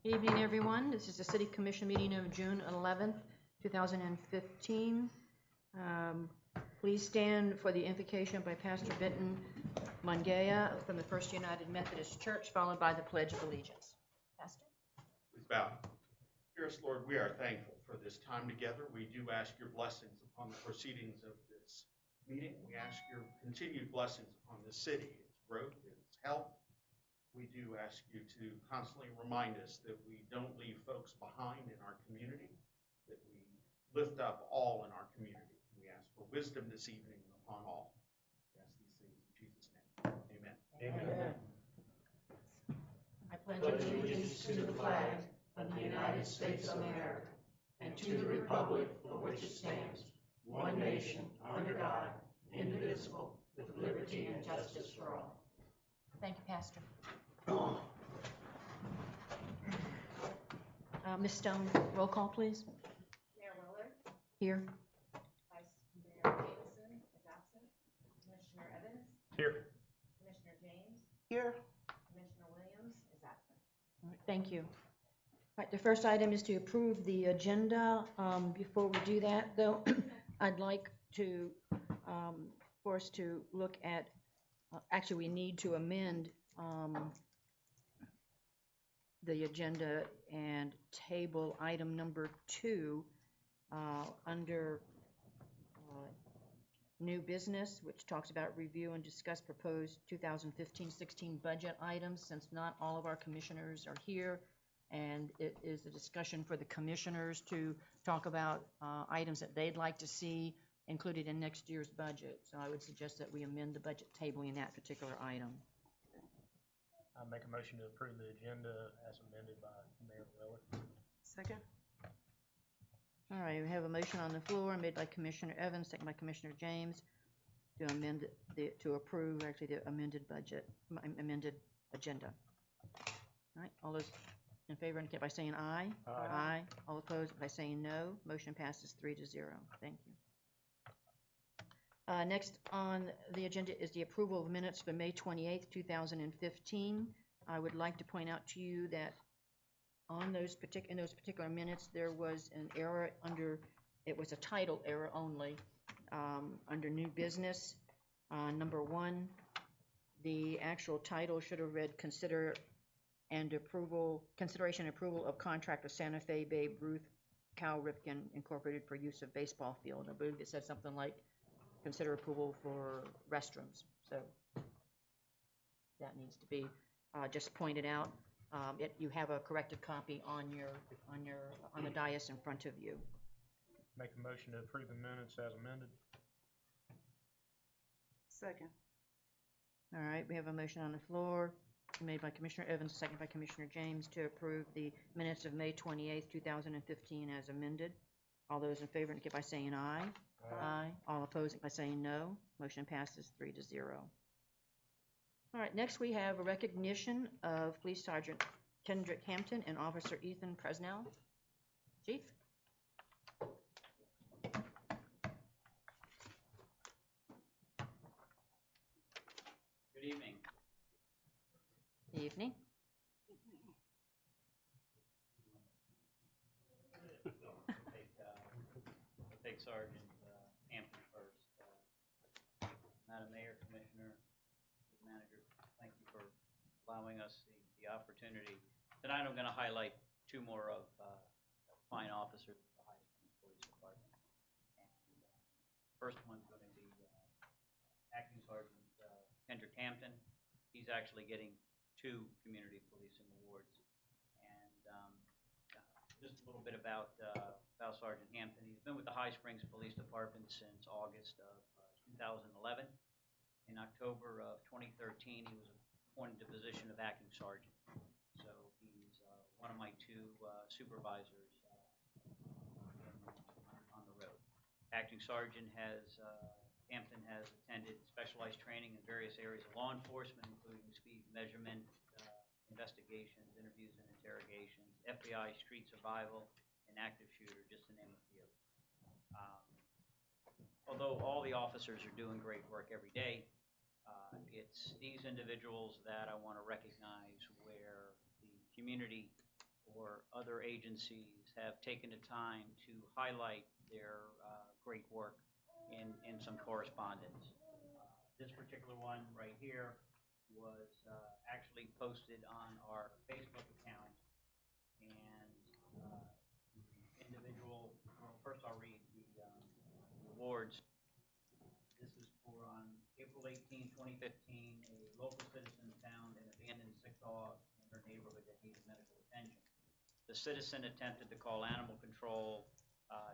Good evening, everyone. This is the City Commission meeting of June 11th, 2015. Please stand for the invocation by Pastor Benton Mangaya from the First United Methodist Church, followed by the Pledge of Allegiance. Pastor? Please bow. Dearest Lord, we are thankful for this time together. We do ask your blessings upon the proceedings of this meeting. We ask your continued blessings upon the city, its growth, its health. We do ask you to constantly remind us that we don't leave folks behind in our community, that we lift up all in our community. We ask for wisdom this evening upon all. We ask these things in Jesus' name. Amen. Amen. I pledge allegiance to the flag of the United States of America and to the republic for which it stands, one nation, under God, indivisible, with liberty and justice for all. Thank you, Pastor. Ms. Stone, roll call, please. Mayor Willard. Here. Vice Mayor Davison is absent. Commissioner Evans. Here. Commissioner James. Here. Commissioner Williams is absent. All right, thank you. All right, the first item is to approve the agenda. Before we do that, though, I'd like to for us to look at, actually we need to amend the agenda and table item number 2 under new business, which talks about review and discuss proposed 2015-16 budget items, since not all of our commissioners are here, and it is a discussion for the commissioners to talk about items that they'd like to see included in next year's budget. So I would suggest that we amend the budget tabling in that particular item. I make a motion to approve the agenda as amended by Mayor Willard. Second. All right, we have a motion on the floor made by Commissioner Evans, second by Commissioner James, to amend to approve actually the amended agenda. All right, all those in favor indicate by saying aye. Aye. All opposed by saying no. Motion passes 3-0. Thank you. Next on the agenda is the approval of minutes for May 28th, 2015. I would like to point out to you that on those particular minutes, there was an error it was a title error only, under new business. Number 1, the actual title should have read consideration and approval of contract with Santa Fe Babe Ruth Cal Ripken Incorporated for use of baseball field. I believe it said something like consider approval for restrooms. So that needs to be just pointed out. You have a corrected copy on the dais in front of you. Make a motion to approve the minutes as amended. Second. All right, we have a motion on the floor made by Commissioner Evans, second by Commissioner James, to approve the minutes of May 28th, 2015 as amended. All those in favor indicate by saying aye. Aye. All opposed by saying no. Motion passes 3-0. All right, next we have a recognition of Police Sergeant Kendrick Hampton and Officer Ethan Presnell. Chief? Good evening. Evening. Take Sergeant Hampton first. Madam Mayor, Commissioner, Manager, thank you for allowing us the opportunity. Tonight I'm going to highlight 2 more of fine officers of the High Springs Police Department. And first one's going to be Acting Sergeant Kendrick Hampton. He's actually getting 2 community policing awards. And just a little bit about Sergeant Hampton. He's been with the High Springs Police Department since August of 2011. In October of 2013, he was appointed to the position of acting sergeant. So he's one of my 2 supervisors on the road. Acting Sergeant Hampton has attended specialized training in various areas of law enforcement, including speed measurement, investigations, interviews and interrogations, FBI, street survival, and active shooter, just to name a few. Although all the officers are doing great work every day, it's these individuals that I want to recognize where the community or other agencies have taken the time to highlight their great work in some correspondence. This particular one right here was actually posted on our Facebook account, and the individual, well, first I'll read the awards. This is for on April 18, 2015, a local citizen found an abandoned sick dog in her neighborhood that needed medical attention. The citizen attempted to call animal control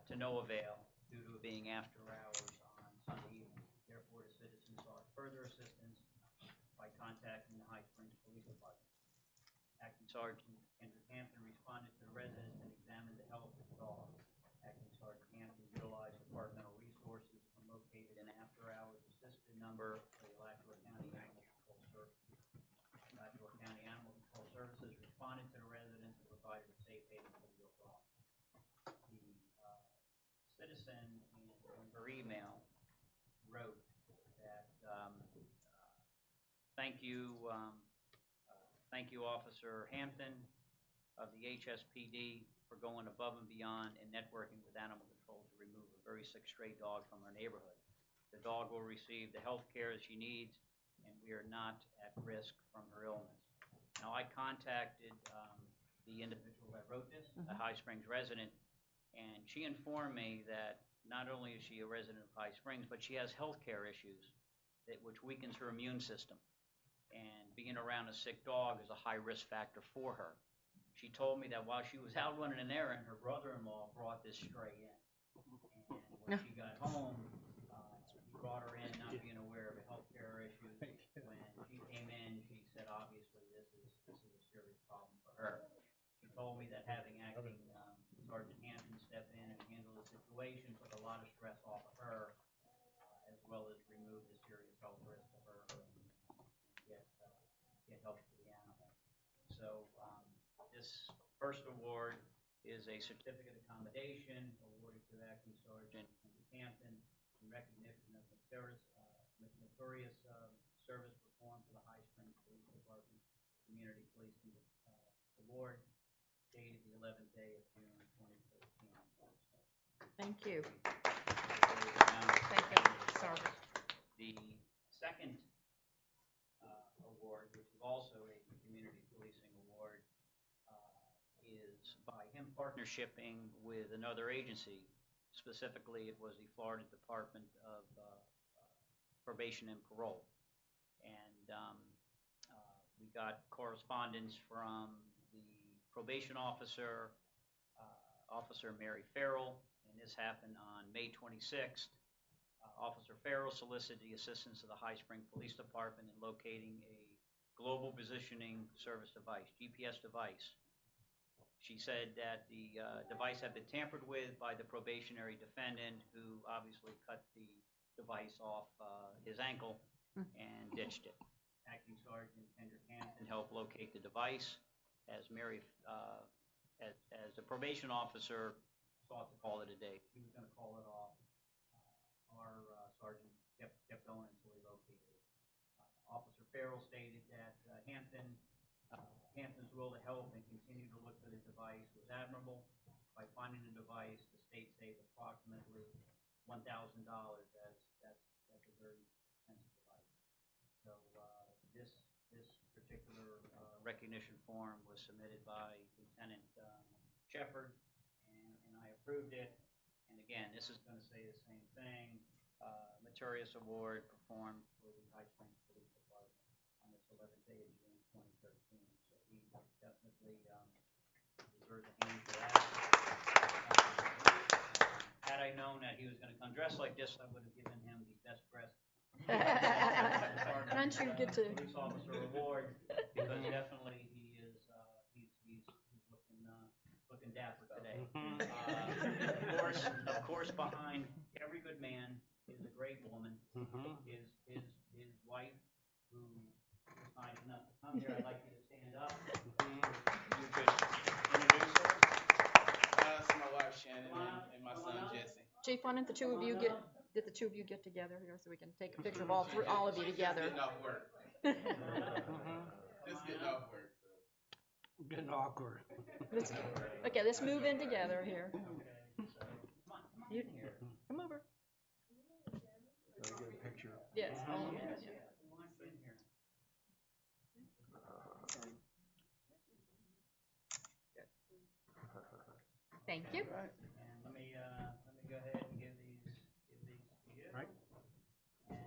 to no avail due to it being after hours on Sunday evening. Therefore, the citizen sought further assistance by contacting the High Springs Police Department. Acting Sergeant Kendrick Hampton responded to the residents and examined the health of the dog. Acting Sergeant Hampton utilized departmental resources and located an after-hours assisted number for the Alachua County Animal Control Services. Alachua County Animal Control Services responded to the residents and provided a safe haven for the ill dog. The citizen, in her email, wrote that thank you, Officer Hampton of the HSPD for going above and beyond and networking with animal control to remove a very sick stray dog from our neighborhood. The dog will receive the health care that she needs, and we are not at risk from her illness. Now, I contacted the individual that wrote this, a High Springs resident, and she informed me that not only is she a resident of High Springs, but she has health care issues which weakens her immune system. And being around a sick dog is a high risk factor for her. She told me that while she was out running an errand, her brother-in-law brought this stray in. And when she got home, he brought her in not being aware of the health care issues. When she came in, she said, obviously, this is a serious problem for her. She told me that having acting Sergeant Hampton step in and handle the situation took a lot of stress off of her, as well as remove the serious health risk to her and get help for the animal. So this first award is a certificate of commendation awarded to Acting Sergeant Hampton in recognition of meritorious service performed for the High Springs Police Department Community Policing Award, dated the 11th day of June 2013. Thank you. Thank you, Sergeant. The second award, which is also a community policing award, is by him partnershiping with another agency. Specifically, it was the Florida Department of Probation and Parole. And we got correspondence from the probation officer, Officer Mary Farrell, and this happened on May 26th. Officer Farrell solicited the assistance of the High Springs Police Department in locating a global positioning service device, GPS device. She said that the device had been tampered with by the probationary defendant, who obviously cut the device off his ankle and ditched it. Acting Sergeant Kendrick Hampton helped locate the device as as the probation officer sought to call it a day. He was going to call it off. Our sergeant kept going until he located it. Officer Farrell stated that Hampton's will to help and continue to look for the device was admirable. By finding the device, the state saved approximately $1,000. That's a very expensive device. So this particular recognition form was submitted by Lieutenant Shepard, and I approved it. And again, this is going to say the same thing. Meritorious Award performed for the High Springs Police Department on this 11th day of June 2013. So he definitely deserves a hand for that. Had I known that he was going to come dressed like this, I would have given him the best dressed Don't you get to police officer award, because definitely he's looking dapper today. Of course, behind every good man is a great woman. His wife, who was nice enough to come here. I'd like you to stand up. You could introduce her. That's my wife Shannon and my son Jesse. Chief, why don't the two of you get together here so we can take a picture of all of you together? Just getting off work. Just getting off work. So. Getting awkward. Okay, let's move in together here. Okay, so, come on You- in here. Come over. Gotta get a picture. Yes. Yeah, come on in here. Thank you. And let me go ahead and give these to you. Right. And,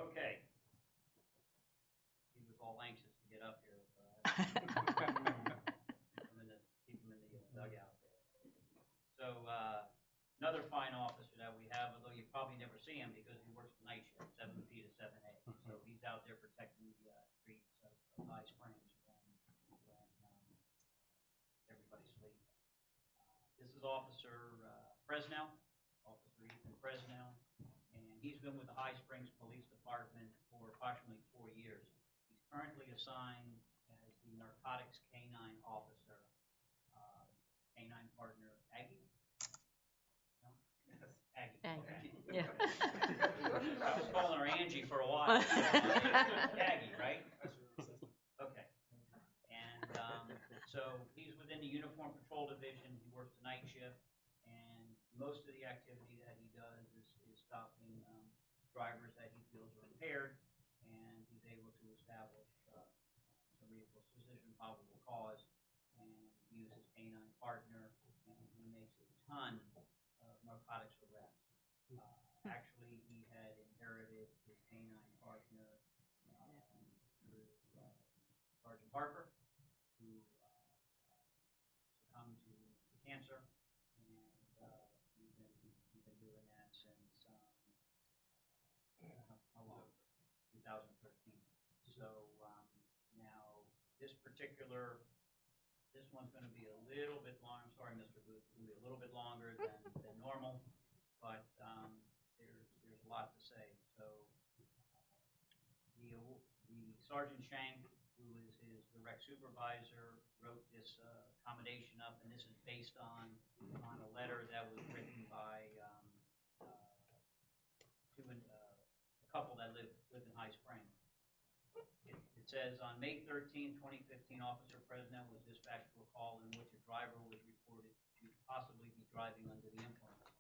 okay. He was all anxious to get up here, so I keep him in the dugout there. So, another fine officer that we have, although you probably never see him because he works the night shift, 7 P to 7 A. So he's out there protecting the streets of High Springs when everybody's sleeping. This is Officer Fresnel, Officer Ethan Fresnel, and he's been with the High Springs Police Department for approximately 4 years. He's currently assigned as the narcotics canine officer, canine partner Aggie. No? Aggie. Aggie, Okay. yeah. I was calling her Angie for a while. Aggie, right? Okay. And so he's within the Uniform Patrol Division. He works the night shift, and most of the activity that he does is stopping drivers that he feels are impaired, and he's able to establish some reasonable suspicion, probable cause, and use his canine partner, and he makes a ton of narcotics arrests. Actually, he had inherited his canine partner through Sergeant Harper, who succumbed to cancer, and we've been doing that since how long? 2013. So now this one's going to be a little bit long. I'm sorry, Mr. Booth, it's going to be a little bit longer than normal, but there's a lot to say. So the Sergeant Shank, who is his direct supervisor, wrote this accommodation up, and this is based on a letter that was written by a couple that live in High Springs. It says, on May 13, 2015, Officer Fresnel was dispatched to a call in which a driver was reported to possibly be driving under the influence.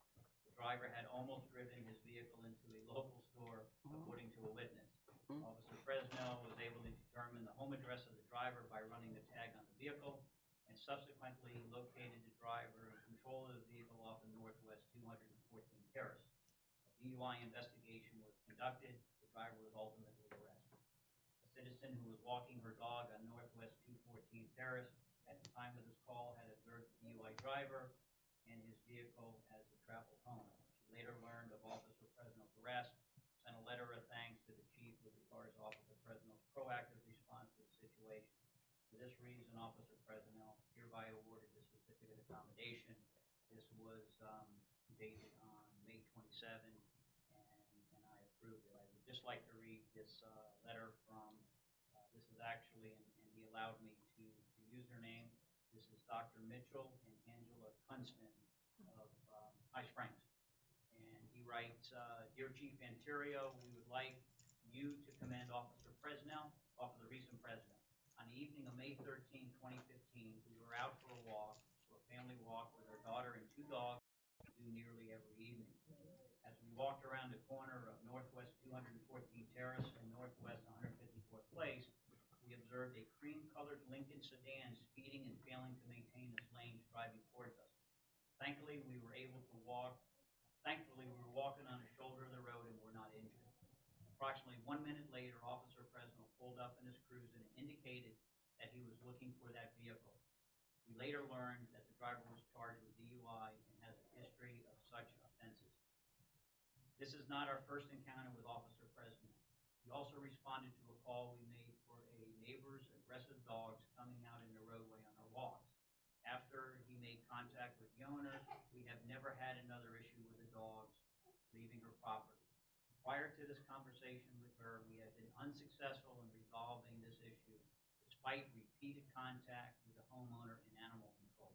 The driver had almost driven his vehicle into a local store, according to a witness. Officer Fresnel was able to determine the home address of the driver by running the tag on the vehicle, and subsequently located the driver in control of the vehicle off of Northwest 214 Terrace. A DUI investigation was conducted. The driver was ultimately arrested. A citizen who was walking her dog on Northwest 214 Terrace at the time of this call had observed the DUI driver and his vehicle as they traveled home. She later learned of Officer Fresnel's arrest, sent a letter of thanks to the chief with regards to Officer Fresnel's proactive response to the situation. For this reason, Officer Fresnel hereby awarded the certificate of accommodation. This was dated on May 27, and I approved it. I would just like to read this letter from, this is actually, and he allowed me to use their name. This is Dr. Mitchell and Angela Kunston of High Springs. And he writes, Dear Chief Anterio, we would like you to commend Officer Fresnel, Officer Recent President. On the evening of May 13, 2015, we were out for a family walk with our daughter and 2 dogs, we do nearly every evening. As we walked around the corner of Northwest 214 Terrace and Northwest 154th Place, we observed a cream-colored Lincoln sedan speeding and failing to maintain its lanes driving towards us. Thankfully, we were walking on the shoulder of the road and were not injured. Approximately 1 minute later, Officer Fresnel pulled up in his cruiser and indicated that he was looking for that vehicle. We later learned that the driver was charged with DUI and has a history of such offenses. This is not our first encounter with Officer Fresnel. He also responded to a call we made for a neighbor's aggressive dogs coming out in the roadway on our walks. After he made contact with the owner, we have never had another issue with the dogs leaving her property. Prior to this conversation with her, we have been unsuccessful in resolving this issue, despite repeated contact with the homeowner, and animal control.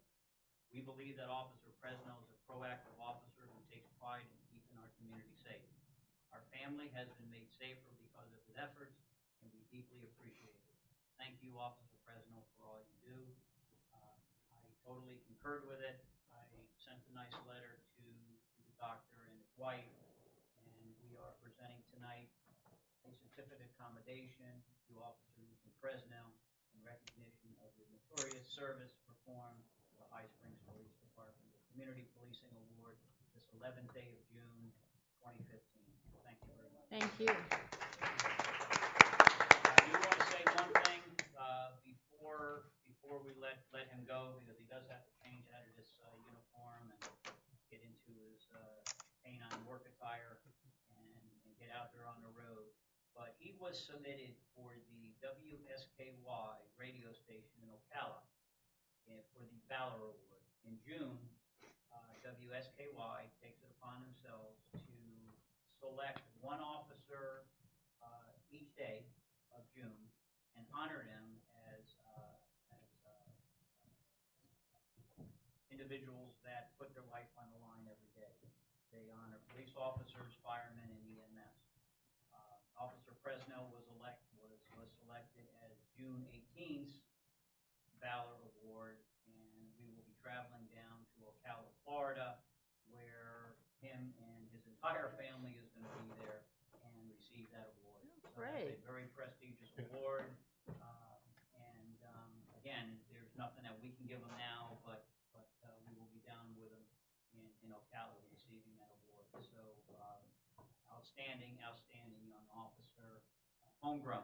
We believe that Officer Fresno is a proactive officer who takes pride in keeping our community safe. Our family has been made safer because of his efforts, and we deeply appreciate it. Thank you, Officer Fresno, for all you do. I totally concurred with it. I sent a nice letter to the doctor and his wife, and we are presenting tonight a certificate of commendation to Officer Ethan Fresno in recognition of his notorious service performed for the High Springs Police Department, the Community Policing Award, this 11th day of June, 2015. Thank you very much. Thank you. I do want to say one thing before we let him go, because he does have to change out of this uniform and get into his canine work attire and get out there on the road. But he was submitted for the WSKY radio station in Ocala for the Valor Award. In June, WSKY takes it upon themselves to select one officer each day of June and honor them as individuals that put their life on the line every day. They honor police officers, firemen, and EMS. Officer Fresno was selected as June 18th Valor Award, and we will be traveling down to Ocala, Florida, where him and his entire family is going to be there and receive that award. So great. that's a very prestigious award. Again, there's nothing that we can give him now, but we will be down with him in Ocala receiving that award. So outstanding young officer, homegrown.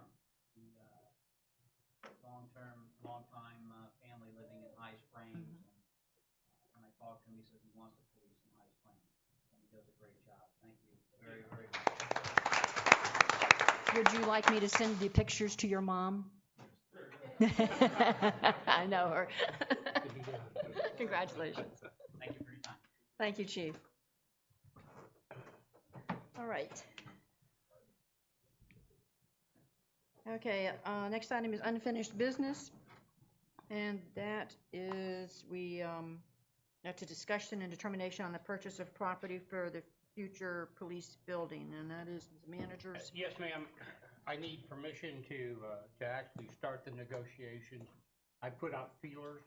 He long-time family living in High Springs. And when I talked to him, he says he wants to police in High Springs, and he does a great job. Thank you very, very much. Would you like me to send the pictures to your mom? I know her. Congratulations. Thank you for your time. Thank you, Chief. All right. Okay, next item is unfinished business. And that is, that's a discussion and determination on the purchase of property for the future police building, and that is the manager's. Yes, ma'am. I need permission to actually start the negotiations. I put out feelers,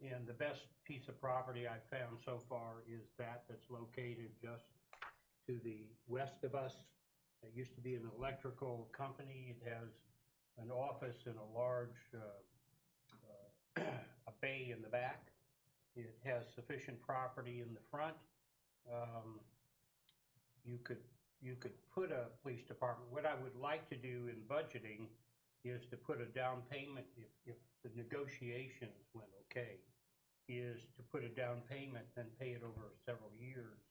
and the best piece of property I've found so far is that's located just to the west of us. It used to be an electrical company. It has an office and a large a bay in the back. It has sufficient property in the front. You could put a police department. What I would like to do in budgeting is to put a down payment, if the negotiations went okay, is to put a down payment, then pay it over several years,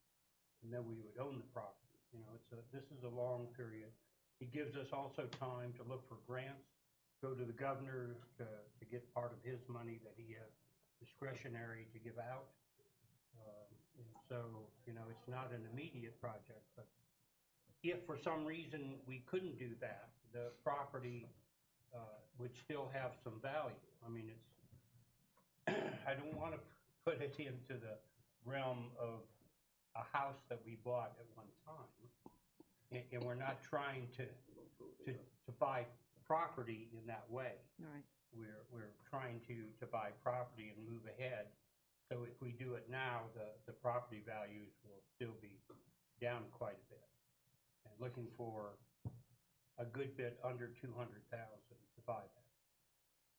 and then we would own the property. You know, this is a long period. It gives us also time to look for grants, go to the governor to get part of his money that he has discretionary to give out. And so, you know, it's not an immediate project, but if for some reason we couldn't do that, the property would still have some value. I mean, I don't want to put it into the realm of a house that we bought at one time, and we're not trying to buy property in that way. Right. We're trying to buy property and move ahead. So if we do it now, the property values will still be down quite a bit. And looking for a good bit under 200,000 to buy that.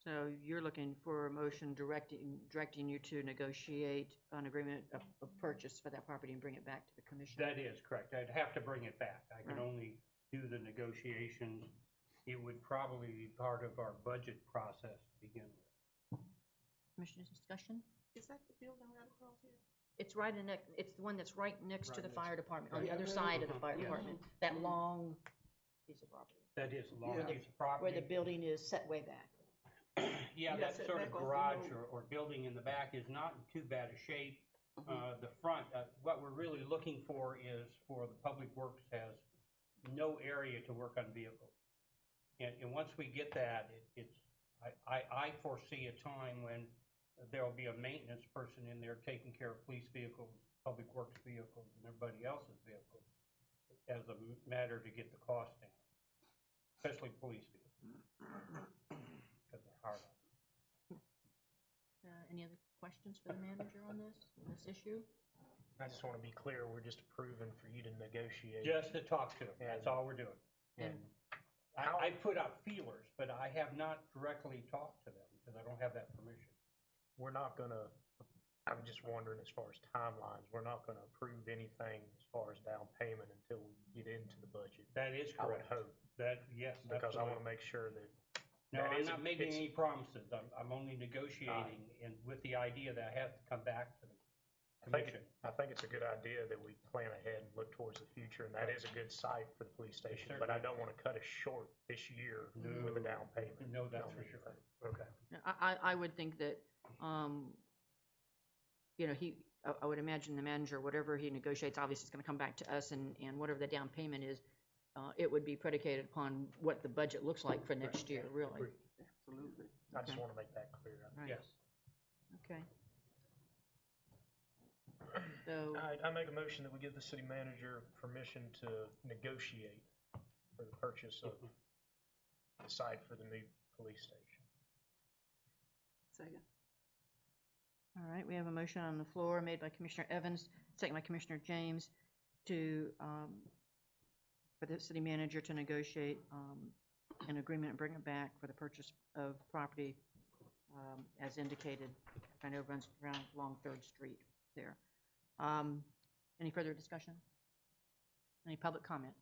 So you're looking for a motion directing you to negotiate an agreement of purchase for that property and bring it back to the commission? That is correct. I'd have to bring it back. I can Right. only do the negotiations. It would probably be part of our budget process to begin with. Commissioners, discussion? Is that the building right across here? It's right in it. It's the one that's right next to the fire department, on the Right. other side of the fire Yes. department. That long piece of property That is a long Yeah. piece of property. where the building is set way back. Yeah, Yeah, that set sort of back off the garage road. or building in the back is not in too bad a shape. The front, what we're really looking for is for the Public Works has no area to work on vehicles. And once we get that, I foresee a time when there'll be a maintenance person in there taking care of police vehicles, public works vehicles, and everybody else's vehicles as a matter to get the cost down, especially police vehicles, because they're hard on. Any other questions for the manager on this issue? I just want to be clear, we're just approving for you to negotiate. Just to talk to them, that's all we're doing. And I put out feelers, but I have not directly talked to them because I don't have that permission. we're not gonna, I'm just wondering as far as timelines, we're not gonna approve anything as far as down payment until we get into the budget. That is I would correct. hope, That, yes, because I absolutely. wanna make sure that. No, that I'm isn't- not making it's- any promises. I'm only negotiating and with the idea that I have to come back to the commission. I think it's a good idea that we plan ahead and look towards the future, and that is a good site for the police station, but I don't wanna cut us short this year with a down payment. No, that's for sure. Okay. I would think that, you know, I would imagine the manager, whatever he negotiates, obviously it's gonna come back to us, and whatever the down payment is, it would be predicated upon what the budget looks like for next year, really. Agreed. Absolutely. I just Okay. wanna make that clear. Right. Yes. Okay. So, I make a motion that we give the city manager permission to negotiate for the purchase of the site for the new police station. second. All right, we have a motion on the floor made by Commissioner Evans, second by Commissioner James, to, for the city manager to negotiate an agreement and bring it back for the purchase of property as indicated. I know it runs around along 3rd Street there. Any further discussion? Any public comment?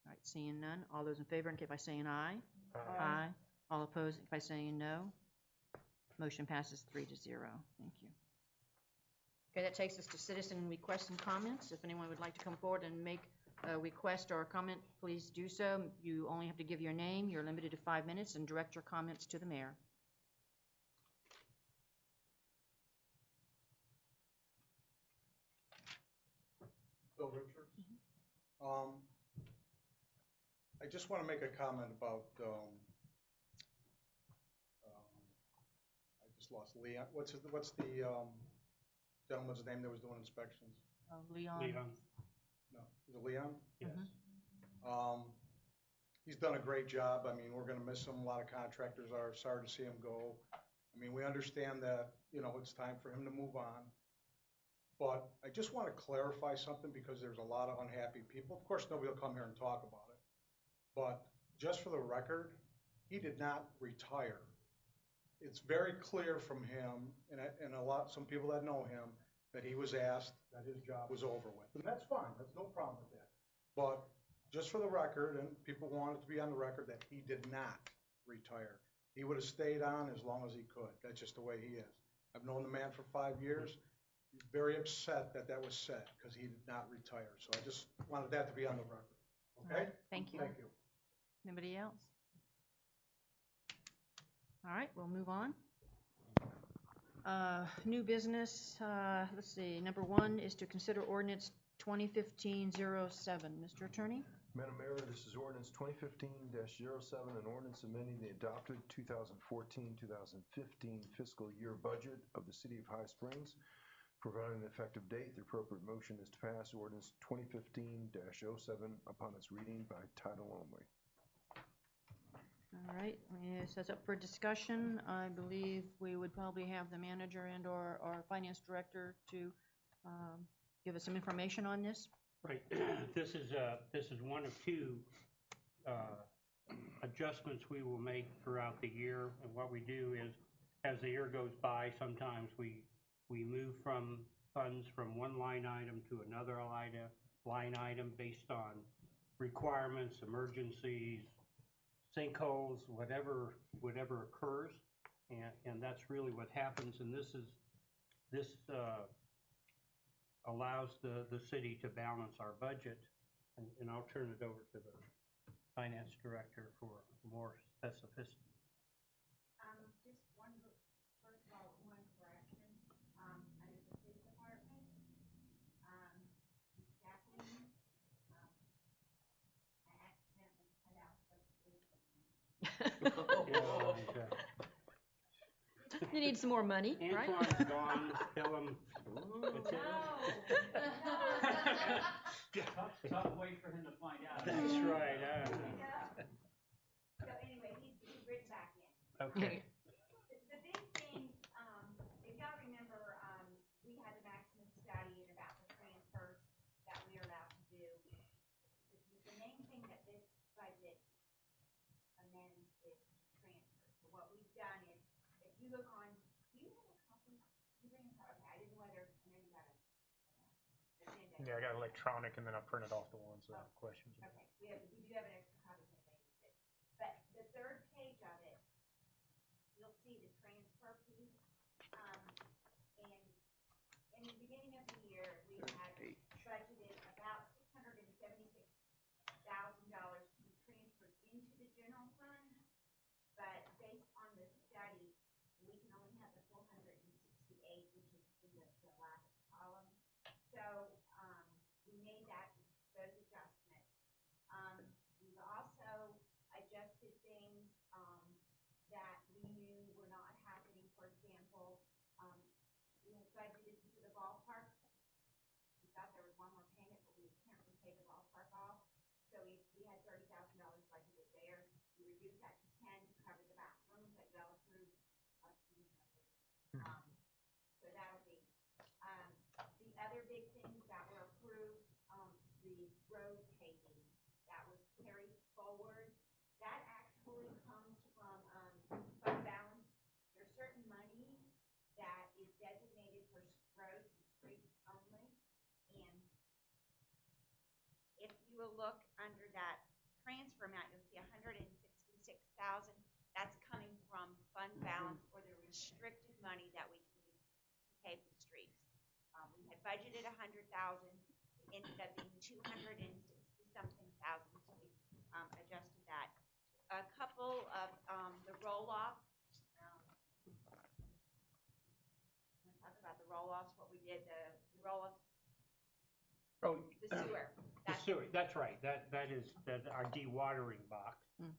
All right, seeing none. All those in favor indicate by saying aye. Aye. All opposed by saying no. Motion passes 3-0. Thank you. Okay, that takes us to citizen requests and comments. If anyone would like to come forward and make a request or a comment, please do so. You only have to give your name. You're limited to 5 minutes, and direct your comments to the mayor. Bill Richards. I just want to make a comment about, I just lost Leon, what's the gentleman's name that was doing inspections? Leon? Leon? No, is it Leon? Yes. He's done a great job. I mean, we're gonna miss him. A lot of contractors are sorry to see him go. I mean, we understand that, you know, it's time for him to move on. But I just want to clarify something because there's a lot of unhappy people. Of course, nobody will come here and talk about it. But just for the record, he did not retire. It's very clear from him and some people that know him that he was asked that his job was over with. And that's fine. There's no problem with that. But just for the record, and people want it to be on the record, that he did not retire. He would have stayed on as long as he could. That's just the way he is. I've known the man for 5 years. He's very upset that that was said because he did not retire. So I just wanted that to be on the record. Okay? Thank you. Thank you. Anybody else? All right, we'll move on. New business, let's see, number 1 is to consider ordinance 2015-07. Mr. Attorney? Madam Mayor, this is ordinance 2015-07, an ordinance amending the adopted 2014-2015 fiscal year budget of the city of High Springs, providing an effective date. The appropriate motion is to pass ordinance 2015-07 upon its reading by title only. All right, this is up for discussion. I believe we would probably have the manager and or our finance director to give us some information on this. Right. This is one of 2 adjustments we will make throughout the year. And what we do is, as the year goes by, sometimes we move from funds from one line item to another line item based on requirements, emergencies, sinkholes, whatever occurs. And that's really what happens. And this allows the city to balance our budget. And I'll turn it over to the finance director for more specificity. Just one, first of all, one correction, under the police department, staffing, I accidentally cut out the police. Yeah, You need some more money, right? Antoine's gone, tell him, it's it. Tough way for him to find out. That's right, So anyway, he's written back in. okay. The big thing, if y'all remember, we had the Maximus study and about the transfers that we are allowed to do. The main thing that this budget amends is transfers. So what we've done is, if you look on, do you have a copy? You bring a copy? Okay, I didn't know whether, I know you got a agenda. Yeah, I got electronic and then I printed off the ones that have questions. Okay, we do have an extra copy if anybody needs it. But the third page of it, you'll see the transfer piece. And in the beginning of the year, we had budgeted about $676,000 to be transferred into the general fund. But based on the study, we can only have the 468, which is in the last column. So, we made those adjustments. We've also adjusted things, that we knew were not happening. For example, we had budgeted for the ballpark. We thought there was one more payment, but we apparently paid the ballpark off. So we had $30,000 budgeted there. We reduced that to 10 to cover the bathrooms that y'all approved. So that'll be, the other big things that were approved, the road paving that was carried forward, that actually comes from, fund balance. There's certain money that is designated for roads and streets only. And if you will look under that transfer amount, you'll see $166,000. That's coming from fund balance or the restricted money that we can use to pave the streets. We had budgeted $100,000. It ended up being $260-something thousand, so we adjusted that. A couple of the roll-offs. I'm going to talk about the roll-offs, what we did, the roll-offs, Oh, the sewer. the sewer, that's right, that is our dewatering box. Mm.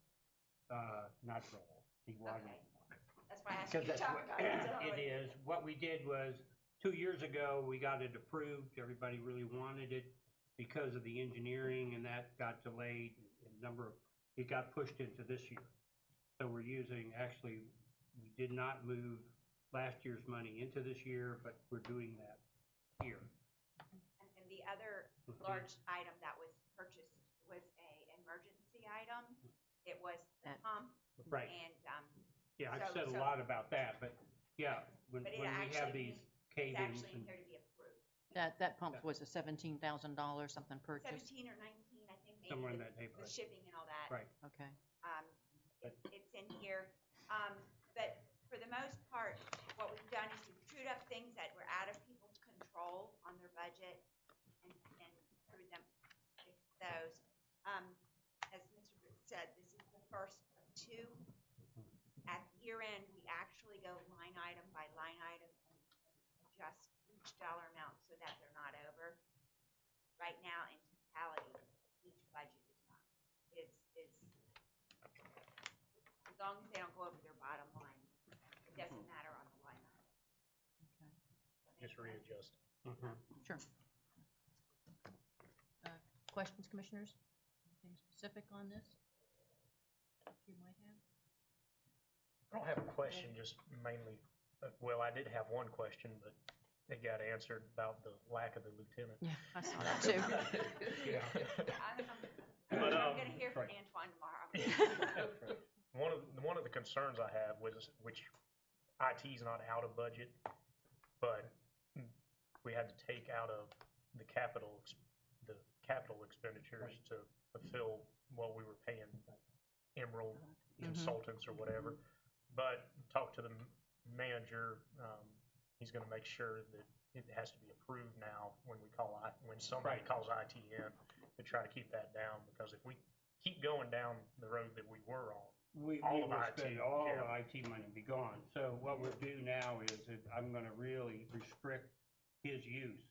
Not roll, dewatering. Okay. That's why I asked Because you to that's talk what, about it. it is, what we did was, 2 years ago, we got it approved, everybody really wanted it because of the engineering, and that got delayed, it got pushed into this year. So we're using, actually, we did not move last year's money into this year, but we're doing that here. And the other large item that was purchased was an emergency item. It was the pump. Right, And, yeah, I've so- said a so- lot about that, but, yeah, when But it we have actually- these it's cave-ins actually in and, here to be approved. That pump was a $17,000 something purchase. 17 or 19, I think, maybe. somewhere in with that neighborhood. The shipping and all that. Right. Okay. It's in here. But for the most part, what we've done is we've trued up things that were out of people's control on their budget and through them, fixed those. As Mr. Britt said, this is the first of two. At year end, we actually go line item by line item and adjust each dollar amount so that they're not over. Right now, in totality, each budget is not, is, as long as they don't go over their bottom line, it doesn't matter on the line item. Okay. Just readjust. Sure. Questions, commissioners? Anything specific on this that you might have? I don't have a question, just mainly, well, I did have one question, but it got answered about the lack of the lieutenant. Yeah, I saw that too. Yeah. I'm But, gonna hear from right. Antoine tomorrow. One of the concerns I have was, which IT's not out of budget, but we had to take out of the capital expenditures to fulfill what we were paying Emerald consultants or whatever. But talk to the manager, he's gonna make sure that it has to be approved now when somebody Right. calls IT in to try to keep that down, because if we keep going down the road that we were on, We All will of IT, spend all yeah. the IT money be gone. So what we'll do now is that I'm gonna really restrict his use.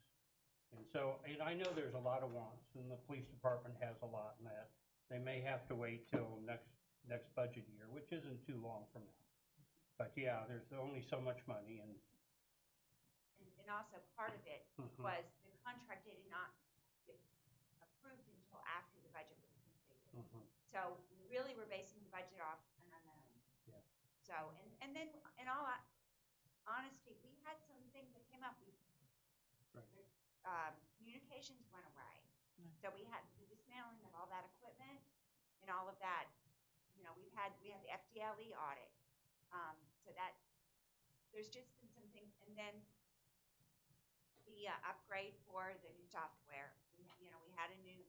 And so, and I know there's a lot of wants, and the police department has a lot in that. They may have to wait till next budget year, which isn't too long from now. But yeah, there's only so much money and. And also part of it Mhm. was the contract did not get approved until after the budget was completed. Mhm. So we really were basing the budget off an unknown. Yeah. So, and then in all honesty, we had some things that came up. Right. Communications went away. So we had the dismantling of all that equipment and all of that. You know, we had the FDLE audit. So that, there's just been some things, and then the upgrade for the new software. We had a new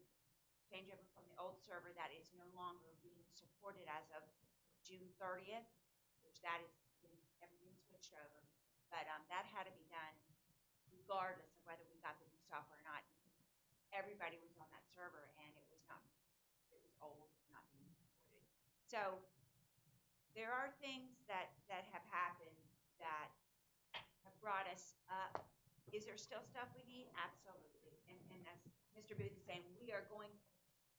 changeover from the old server that is no longer being supported as of June 30th, which that is, everything switched over. But that had to be done regardless of whether we got the new software or not. Everybody was on that server, and it was old, not being supported. So there are things that have happened that have brought us up. Is there still stuff we need? Absolutely. And as Mr. Booth is saying, we are going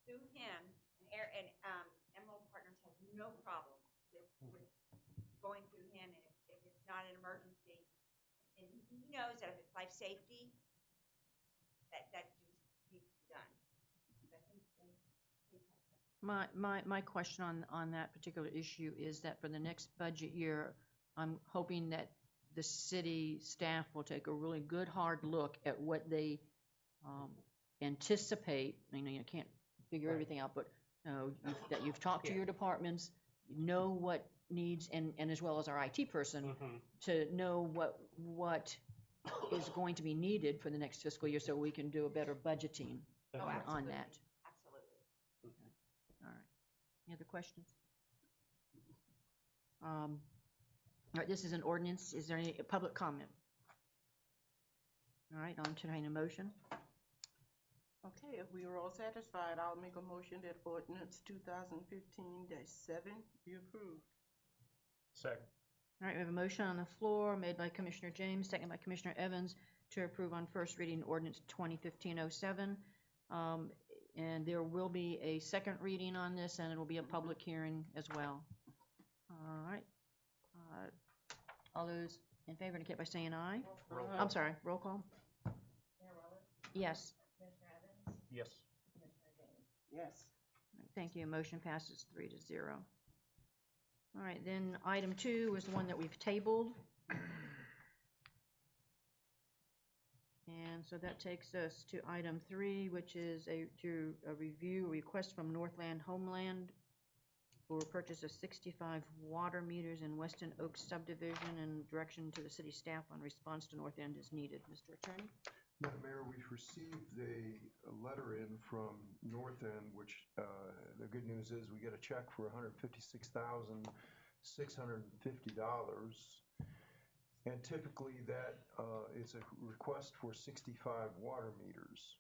through him, and Emerald Partners has no problem with going through him, and if it's not an emergency, and he knows that if it's life safety, that just needs to be done. I think My question on that particular issue is that for the next budget year, I'm hoping that the city staff will take a really good, hard look at what they anticipate. I mean, you can't figure everything out, but that you've talked to your departments, you know what needs, and as well as our IT person, Mhm. to know what is going to be needed for the next fiscal year, so we can do a better budgeting That's Oh, right. on absolutely. that. Absolutely. All right. Any other questions? All right, this is an ordinance. Is there any public comment? All right, I'll entertain a motion. Okay, if we are all satisfied, I'll make a motion that ordinance 2015-7 be approved. Second. All right, we have a motion on the floor made by Commissioner James, second by Commissioner Evans, to approve on first reading ordinance 2015-07. And there will be a second reading on this, and it will be a public hearing as well. All right. All those in favor indicate by saying aye. Roll call. I'm sorry, roll call? Yes. Yes. Yes. All right, thank you. Motion passes 3-0. All right, then item 2 is the one that we've tabled. And so that takes us to item 3, which is to review a request from Northland Homeland for purchase of 65 water meters in Weston Oaks subdivision, and direction to the city staff on response to North End is needed. Mr. Attorney? Madam Mayor, we've received a letter in from North End, which the good news is we get a check for $156,650. And typically that is a request for 65 water meters.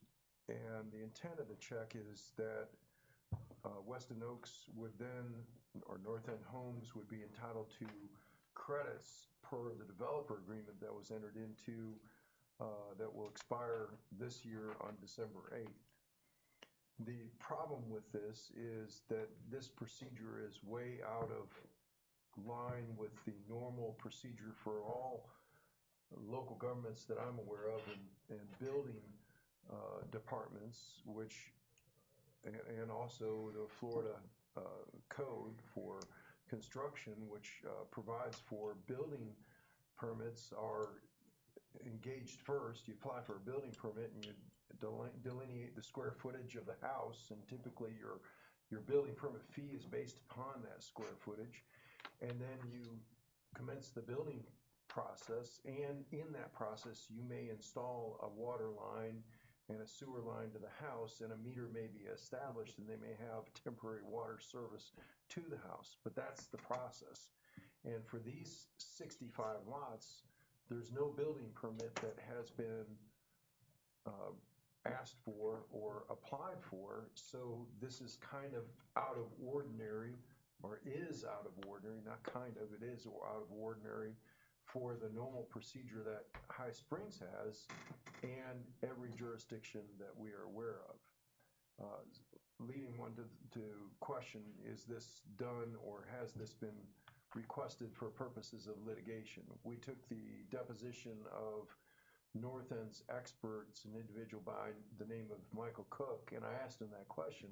And the intent of the check is that Weston Oaks would then, or North End Homes would be entitled to credits per the developer agreement that was entered into that will expire this year on December 8th. The problem with this is that this procedure is way out of line with the normal procedure for all local governments that I'm aware of, and building departments, which, and also the Florida code for construction, which provides for building permits are engaged first. You apply for a building permit and you delineate the square footage of the house, and typically your building permit fee is based upon that square footage. And then you commence the building process, and in that process you may install a water line and a sewer line to the house, and a meter may be established, and they may have temporary water service to the house. But that's the process. And for these 65 lots, there's no building permit that has been asked for or applied for. So this is kind of out of ordinary, or is out of ordinary, not kind of, it is out of ordinary for the normal procedure that High Springs has and every jurisdiction that we are aware of. Leading one to question, is this done, or has this been requested for purposes of litigation. We took the deposition of North End's experts, an individual by the name of Michael Cook, and I asked him that question,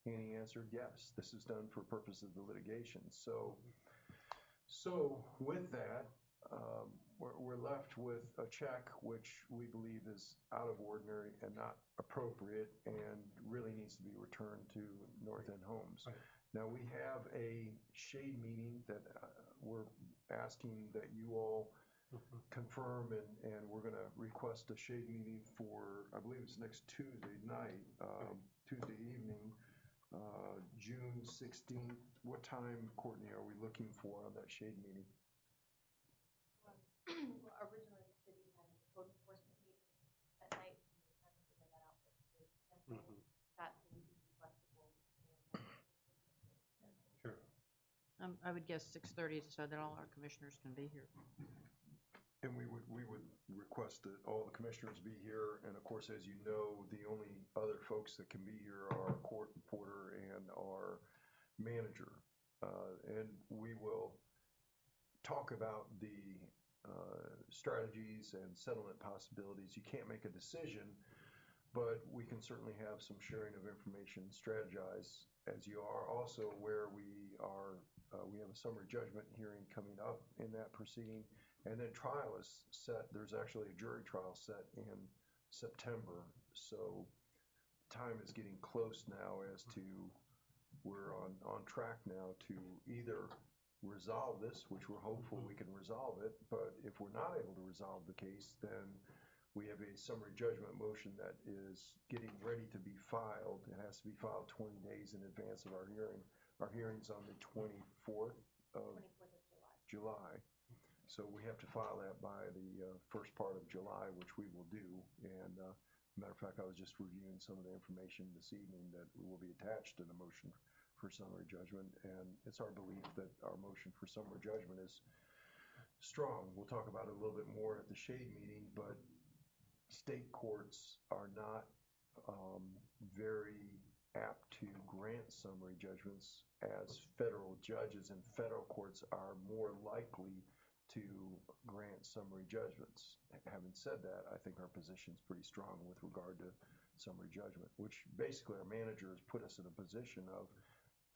and he answered, yes, this is done for purposes of the litigation. So with that, we're left with a check which we believe is out of ordinary and not appropriate and really needs to be returned to North End Homes. Right. Now, we have a shade meeting that we're asking that you all confirm, and we're going to request a shade meeting for, I believe it's next Tuesday night, Tuesday evening, June 16th. What time, Courtney, are we looking for on that shade meeting? Well, originally the city had a code enforcement meeting at night, and we were trying to figure that out, but they canceled that so we can be flexible. Sure. I would guess 6:30 so that all our commissioners can be here. And we would request that all the commissioners be here, and of course, as you know, the only other folks that can be here are our court reporter and our manager. And we will talk about the strategies and settlement possibilities. You can't make a decision, but we can certainly have some sharing of information, strategize. As you are also aware, we have a summary judgment hearing coming up in that proceeding, and then trial is set. There's actually a jury trial set in September, so time is getting close now as to we're on track now to either resolve this, which we're hopeful we can resolve it, but if we're not able to resolve the case, then we have a summary judgment motion that is getting ready to be filed. It has to be filed 20 days in advance of our hearing. Our hearing's on the 24th of July. So we have to file that by the first part of July, which we will do. And matter of fact, I was just reviewing some of the information this evening that will be attached to the motion for summary judgment. And it's our belief that our motion for summary judgment is strong. We'll talk about it a little bit more at the shade meeting, but state courts are not very apt to grant summary judgments as federal judges, and federal courts are more likely to grant summary judgments. Having said that, I think our position is pretty strong with regard to summary judgment, which basically our manager has put us in a position of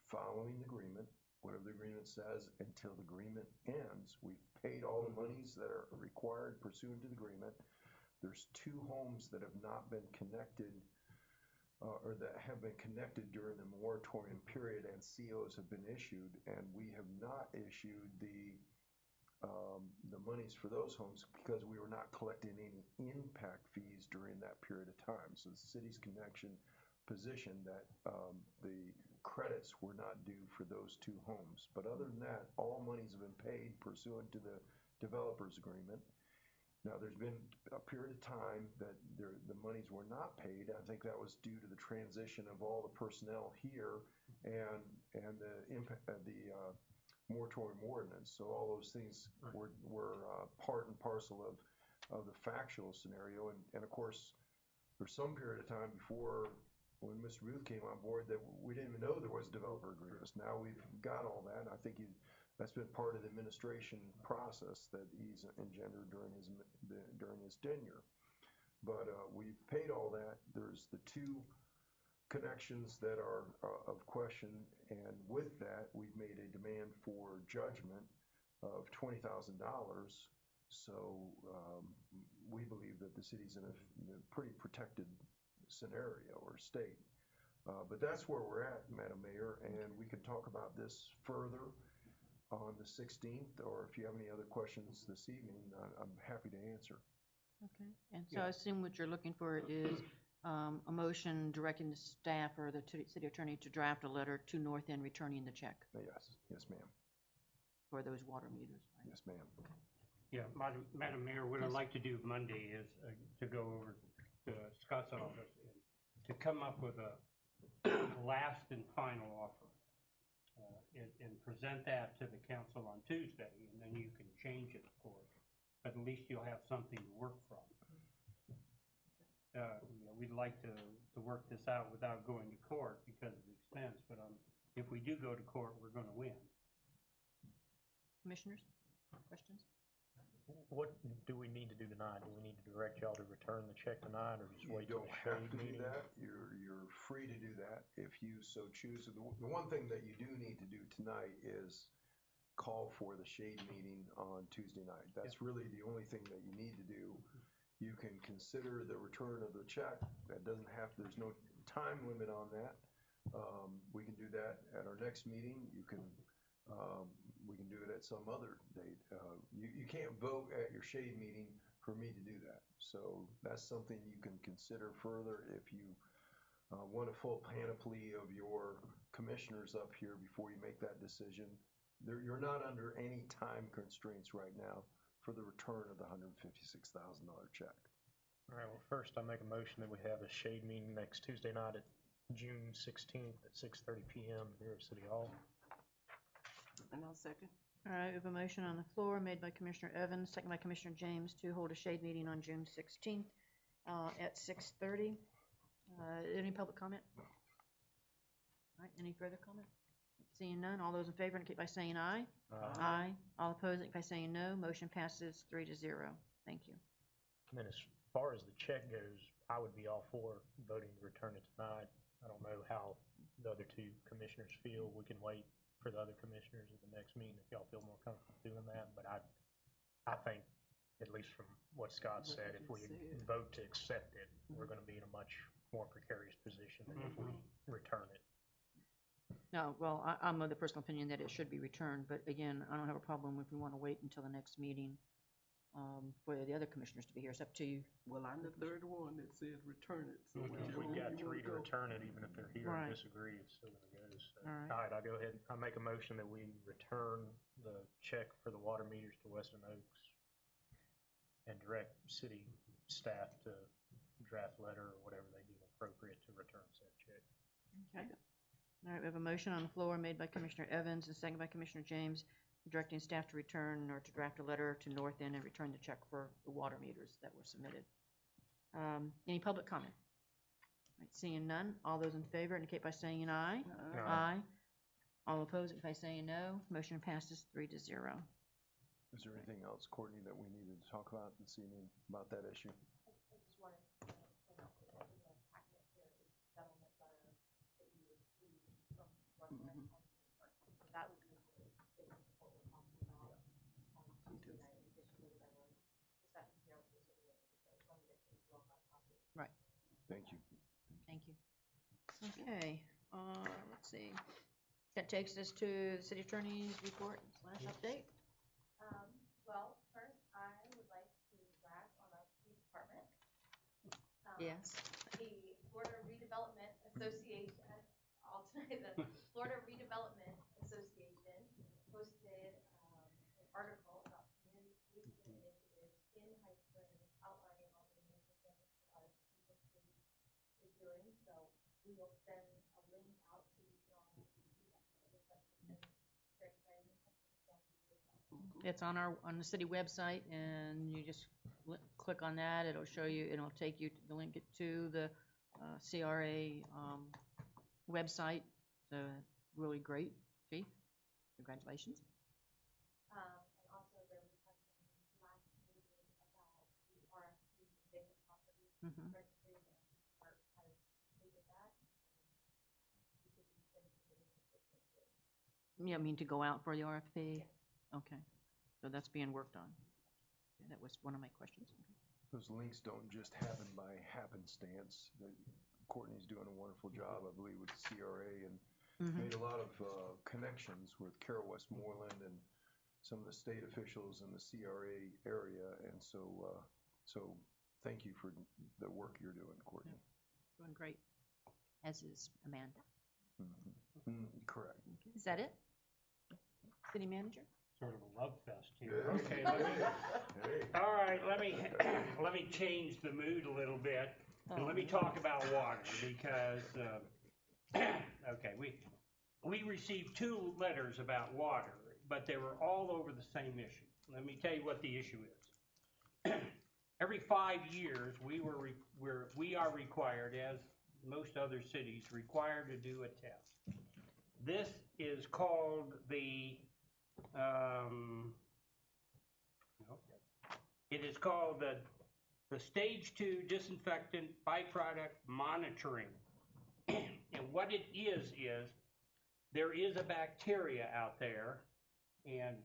following the agreement, whatever the agreement says, until the agreement ends. We've paid all the monies that are required pursuant to the agreement. There's 2 homes that have not been connected or that have been connected during the moratorium period, and COs have been issued, and we have not issued the monies for those homes because we were not collecting any impact fees during that period of time. So the city's connection position that the credits were not due for those 2 homes. But other than that, all monies have been paid pursuant to the developer's agreement. Now, there's been a period of time that the monies were not paid. I think that was due to the transition of all the personnel here and the impact of the moratorium ordinance. So all those things were part and parcel of the factual scenario. And of course, for some period of time before when Mr. Booth came on board, that we didn't even know there was developer agreements. Now we've got all that. And I think that's been part of the administration process that he's engendered during his tenure. But we've paid all that. There's the 2 connections that are of question, and with that, we've made a demand for judgment of $20,000. So we believe that the city's in a pretty protected scenario or state. But that's where we're at, Madam Mayor, and we can talk about this further on the 16th, or if you have any other questions this evening, I'm happy to answer. Okay, and so I assume what you're looking for is a motion directing the staff or the city attorney to draft a letter to North End returning the check Yes, ma'am. for those water meters, right? Yes, ma'am. Yeah, Madam Mayor, what I'd like to do Monday is to go over to Scott's office and to come up with a last and final offer. And present that to the council on Tuesday, and then you can change it, of course. But at least you'll have something to work from. We'd like to work this out without going to court because of the expense, but if we do go to court, we're going to win. Commissioners, questions? What do we need to do tonight? Do we need to direct y'all to return the check tonight, or just You wait till don't the have shade to do meeting? that. You're free to do that if you so choose. The one thing that you do need to do tonight is call for the shade meeting on Tuesday night. That's really the only thing that you need to do. You can consider the return of the check. That doesn't have, there's no time limit on that. We can do that at our next meeting. We can do it at some other date. You can't vote at your shade meeting for me to do that. So that's something you can consider further if you want a full panoply of your commissioners up here before you make that decision. You're not under any time constraints right now for the return of the $156,000 check. All right, well, first I make a motion that we have a shade meeting next Tuesday night at June 16th at 6:30 PM here at City Hall. And I'll second. All right, we have a motion on the floor made by Commissioner Evans, second by Commissioner James to hold a shade meeting on June 16th at 6:30. Any public comment? All right, any further comment? Seeing none, all those in favor indicate by saying aye. Aye. All opposed indicate by saying no. Motion passes 3-0. Thank you. And then as far as the check goes, I would be all for voting to return it tonight. I don't know how the other two commissioners feel. We can wait for the other commissioners at the next meeting if y'all feel more comfortable doing that. But I think, at least from what Scott said, if we vote to accept it, we're gonna be in a much more precarious position than if we return it. No, well, I'm of the personal opinion that it should be returned, but again, I don't have a problem if we want to wait until the next meeting for the other commissioners to be here. It's up to you. Well, I'm the third one that says return it, so If whichever we one got you three wanna to go. return it, even if they're here Right. and disagree, it's still gonna go. So, All right. all right, I'll go ahead, I'll make a motion that we return the check for the water meters to Western Oaks and direct city staff to draft letter or whatever they deem appropriate to return said check. Okay. All right, we have a motion on the floor made by Commissioner Evans and seconded by Commissioner James, directing staff to return or to draft a letter to North End and return the check for the water meters that were submitted. Any public comment? All right, seeing none, all those in favor indicate by saying aye. Aye. All opposed indicate by saying no. Motion passes 3-0. Is there anything else, Courtney, that we needed to talk about this evening about that issue? I just wanted to point out that in the packet, there is a settlement letter that we received from Western on June 1st. So that was the basis of what we're talking about on Tuesday night, in addition to whatever discussions here with the city. So I just wanted to make sure you all got a copy. Right. Thank you. Thank you. Okay, let's see. That takes us to the city attorney's report slash update. Well, first, I would like to brag on our police department. Yes. The Florida Redevelopment Association, the Florida Redevelopment Association posted an article about community policing initiatives in High Springs, outlining all the amazing things our Chief of Police is doing. So we will send a link out so you can all see that. It's very exciting. It's on the city website, and you just click on that. It'll show you. It'll take you to the link to the CRA website. So really great, Chief. Congratulations. And also there was a question last meeting about the RFP vacant property registry. The part has completed that. We should be finishing getting this year. Yeah, I mean to go out for the RFP? Yes. Okay, so that's being worked on. Yeah, that was one of my questions. Okay. Those links don't just happen by happenstance. Courtney's doing a wonderful job, I believe, with the CRA and made a lot of connections with Carol Westmoreland and some of the state officials in the CRA area. And so thank you for the work you're doing, Courtney. Yeah. Doing great, as is Amanda. Correct. Is that it? City manager? Sort of a love fest here. Okay, all right, let me change the mood a little bit, and let me talk about water, because, okay, we received 2 letters about water, but they were all over the same issue. Let me tell you what the issue is. Every 5 years, we are required, as most other cities, required to do a test. This is called the no. It is called the Stage 2 Disinfectant Byproduct Monitoring. And what it is there is a bacteria out there, and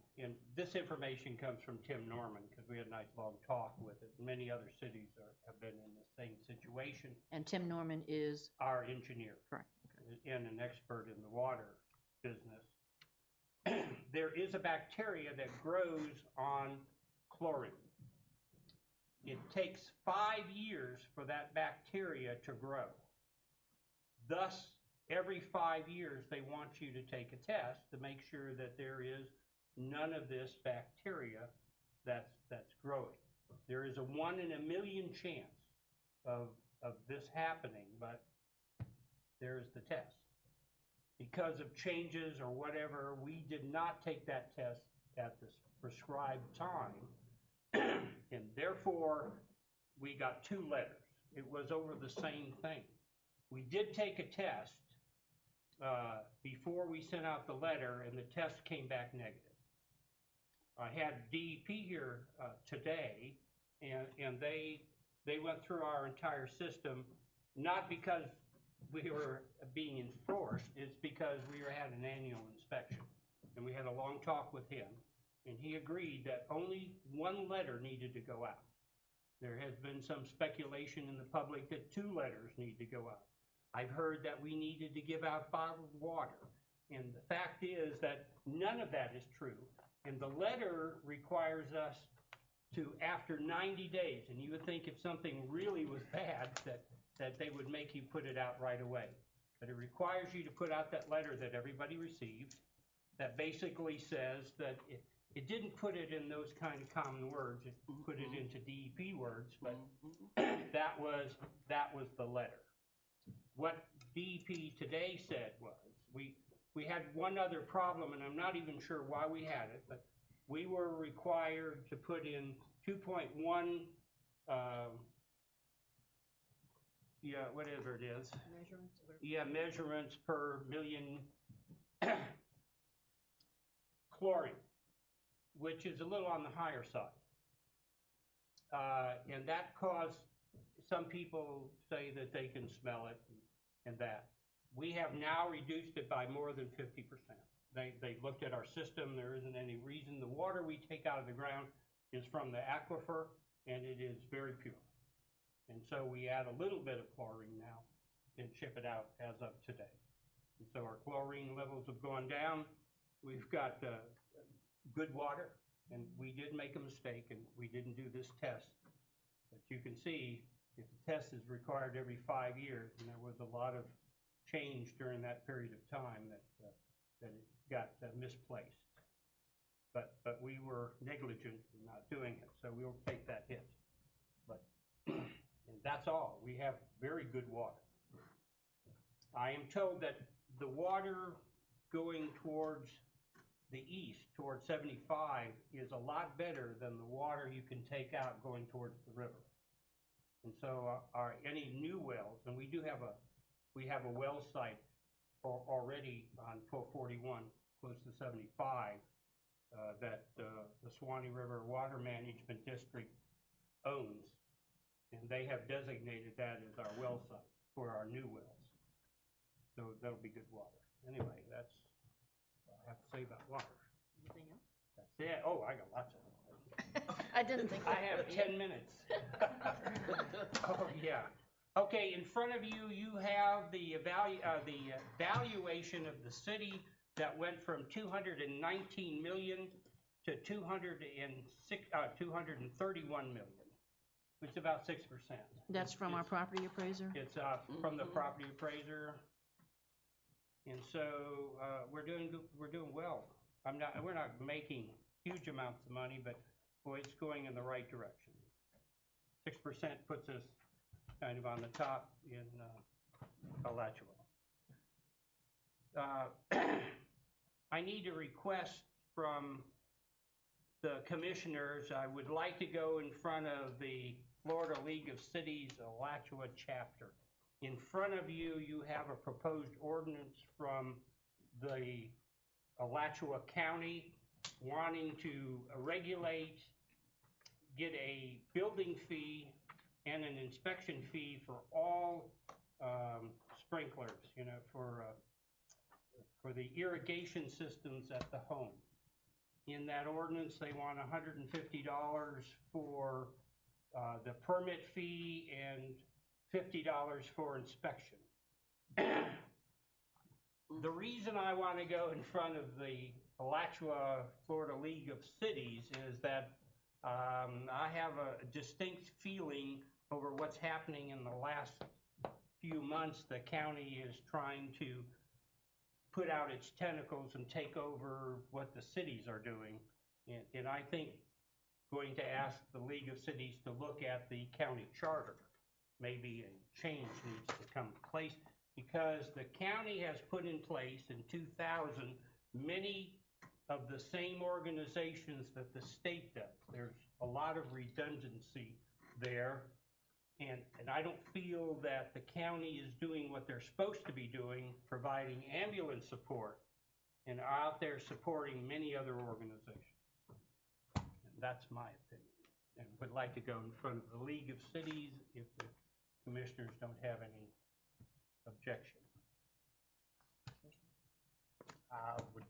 this information comes from Tim Norman, because we had a nice long talk with it. Many other cities have been in the same situation. And Tim Norman is? Our engineer. Correct. And an expert in the water business. There is a bacteria that grows on chlorine. It takes 5 years for that bacteria to grow. Thus, every 5 years, they want you to take a test to make sure that there is none of this bacteria that's growing. There is a 1 in a million chance of this happening, but there's the test. Because of changes or whatever, we did not take that test at the prescribed time, and therefore, we got 2 letters. It was over the same thing. We did take a test before we sent out the letter, and the test came back negative. I had DEP here today, and they went through our entire system, not because we were being enforced, it's because we had an annual inspection. And we had a long talk with him, and he agreed that only 1 letter needed to go out. There has been some speculation in the public that 2 letters need to go out. I've heard that we needed to give out bottled water, and the fact is that none of that is true. And the letter requires us to, after 90 days, and you would think if something really was bad, that they would make you put it out right away. But it requires you to put out that letter that everybody received that basically says that it didn't put it in those kind of common words, it put it into DEP words, but that was the letter. What DEP today said was, we had one other problem, and I'm not even sure why we had it, but we were required to put in 2.1, whatever it is. Measurements? Measurements per million chlorine, which is a little on the higher side. And that caused, some people say that they can smell it and that. We have now reduced it by more than 50%. They looked at our system. There isn't any reason. The water we take out of the ground is from the aquifer, and it is very pure. And so we add a little bit of chlorine now and ship it out as of today. And so our chlorine levels have gone down. We've got good water, and we did make a mistake, and we didn't do this test. But you can see if the test is required every 5 years, and there was a lot of change during that period of time that it got misplaced. But we were negligent in not doing it, so we'll take that hit. But and that's all. We have very good water. I am told that the water going towards the east, towards 75, is a lot better than the water you can take out going towards the river. And so any new wells, and we have a well site already on 1241, close to 75, that the Suwannee River Water Management District owns, and they have designated that as our well site for our new wells. So that'll be good water. Anyway, that's what I have to say about water. Anything else? That's it. Oh, I got lots of it. I didn't think I that have would be 10 it. minutes. Oh, yeah. Okay, in front of you, you have the valuation of the city that went from 219 million to 231 million. It's about 6%. That's from our property appraiser? It's from the property appraiser. And so we're doing well. We're not making huge amounts of money, but boy, it's going in the right direction. 6% puts us kind of on the top in Alachua. I need a request from the commissioners. I would like to go in front of the Florida League of Cities Alachua chapter. In front of you, you have a proposed ordinance from the Alachua County wanting to regulate, get a building fee and an inspection fee for all sprinklers, you know, for the irrigation systems at the home. In that ordinance, they want $150 for the permit fee and $50 for inspection. The reason I want to go in front of the Alachua Florida League of Cities is that I have a distinct feeling over what's happening in the last few months. The county is trying to put out its tentacles and take over what the cities are doing. And I think going to ask the League of Cities to look at the county charter. Maybe a change needs to come to place because the county has put in place in 2000 many of the same organizations that the state does. There's a lot of redundancy there. And I don't feel that the county is doing what they're supposed to be doing, providing ambulance support, and are out there supporting many other organizations. And that's my opinion. And would like to go in front of the League of Cities if the commissioners don't have any objection. I would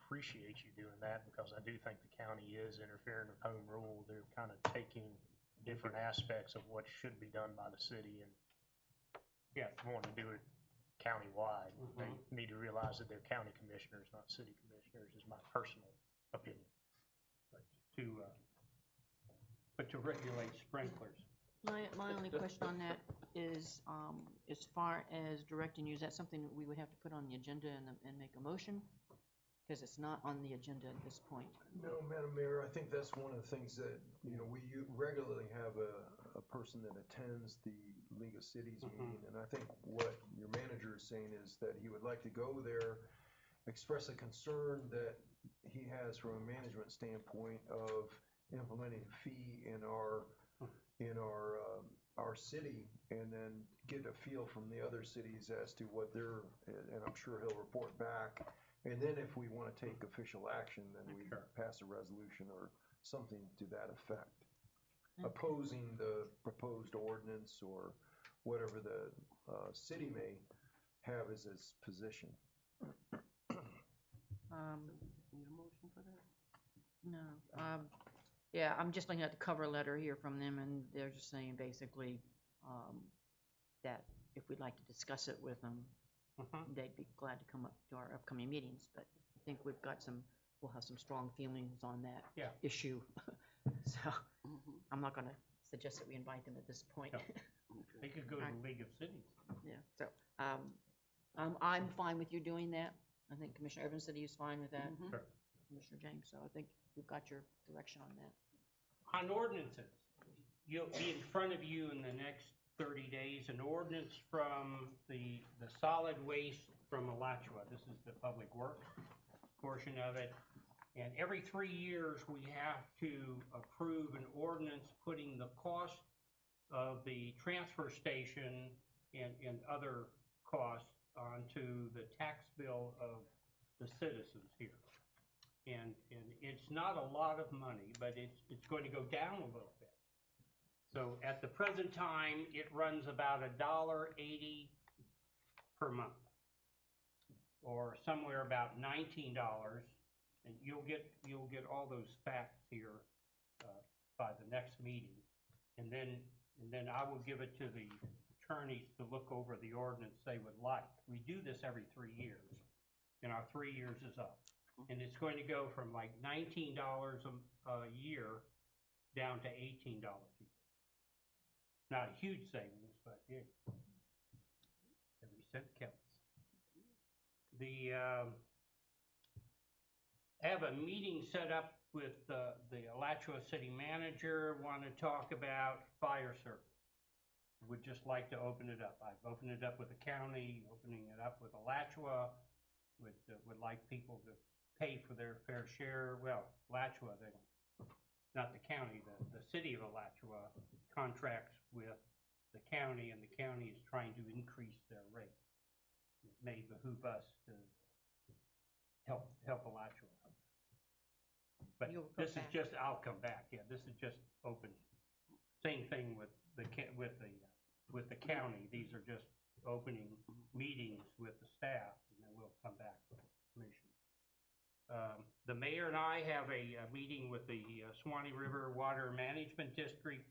appreciate you doing that because I do think the county is interfering with home rule. They're kind of taking different aspects of what should be done by the city and want to do it countywide. They need to realize that they're county commissioners, not city commissioners, is my personal opinion. But to regulate sprinklers. My only question on that is, as far as directing you, is that something that we would have to put on the agenda and make a motion? Because it's not on the agenda at this point. No, Madam Mayor, I think that's one of the things that, we regularly have a person that attends the League of Cities meeting, and I think what your manager is saying is that he would like to go there, express a concern that he has from a management standpoint of implementing a fee in our city, and then get a feel from the other cities as to what they're, and I'm sure he'll report back. And then if we want to take official action, then we pass a resolution or something to that effect, opposing the proposed ordinance or whatever the city may have as its position. Need a motion for that? No. Yeah, I'm just looking at the cover letter here from them, and they're just saying basically that if we'd like to discuss it with them, they'd be glad to come up to our upcoming meetings. But I think we'll have some strong feelings on that issue. So I'm not going to suggest that we invite them at this point. No. They could go to the League of Cities. Yeah. So I'm fine with you doing that. I think Commissioner Evans said he was fine with that. Sure. Commissioner James, so I think we've got your direction on that. On ordinances, you'll be in front of you in the next 30 days, an ordinance from the solid waste from Alachua. This is the public works portion of it. And every 3 years, we have to approve an ordinance putting the cost of the transfer station and other costs onto the tax bill of the citizens here. And it's not a lot of money, but it's going to go down a little bit. So at the present time, it runs about $1.80 per month, or somewhere about $19. And you'll get all those facts here by the next meeting, and then I will give it to the attorneys to look over the ordinance they would like. We do this every 3 years, and our 3 years is up. And it's going to go from like $19 a year down to $18 a year. Not a huge savings, but yeah, every cent counts. I have a meeting set up with the Alachua City Manager, want to talk about fire service. Would just like to open it up. I've opened it up with the county, opening it up with Alachua, would like people to pay for their fair share. Well, Alachua, they don't, not the county, the city of Alachua contracts with the county, and the county is trying to increase their rates. It may behoove us to help Alachua. But You'll come this is back. just, I'll come back, yeah, this is just opening. Same thing with with the county, these are just opening meetings with the staff, and then we'll come back with the commission. The mayor and I have a meeting with the Swanee River Water Management District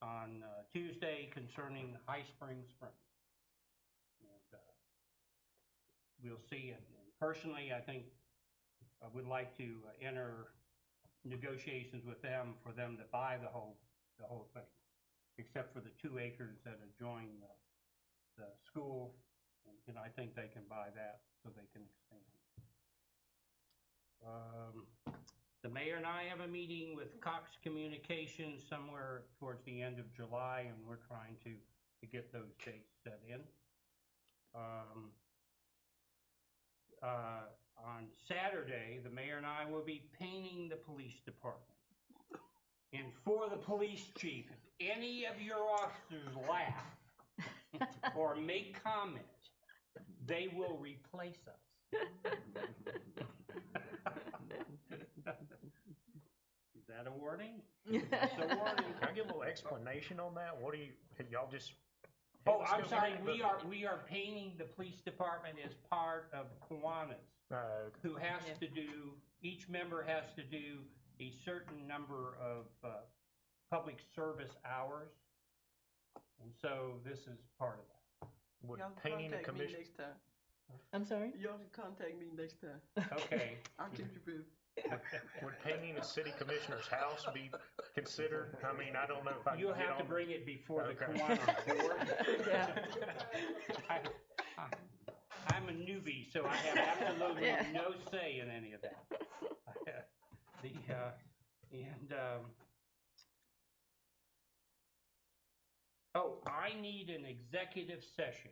on Tuesday concerning High Spring Springs. And, we'll see, and personally, I think I would like to enter negotiations with them for them to buy the whole thing, except for the 2 acres that adjoin the school, and I think they can buy that so they can expand. The mayor and I have a meeting with Cox Communications somewhere towards the end of July, and we're trying to get those dates set in. On Saturday, the mayor and I will be painting the police department. And for the police chief, if any of your officers laugh or make comments, they will replace us. Is that a warning? That's a warning. Can I get a little explanation on that? What do y'all just? Oh, I'm sorry, we are painting the police department as part of Kiwanis, who has to do, each member has to do a certain number of public service hours, and so this is part of that. Would Y'all painting the contact me commission? next time. I'm sorry? Y'all can contact me next time. Okay. I'll keep you busy. Would painting a city commissioner's house be considered? I mean, I don't know if I can You'll get have to on- bring it before the Okay. Kiwanis board. Yeah. I'm a newbie, so I have absolutely Yeah. no say in any of that. I need an executive session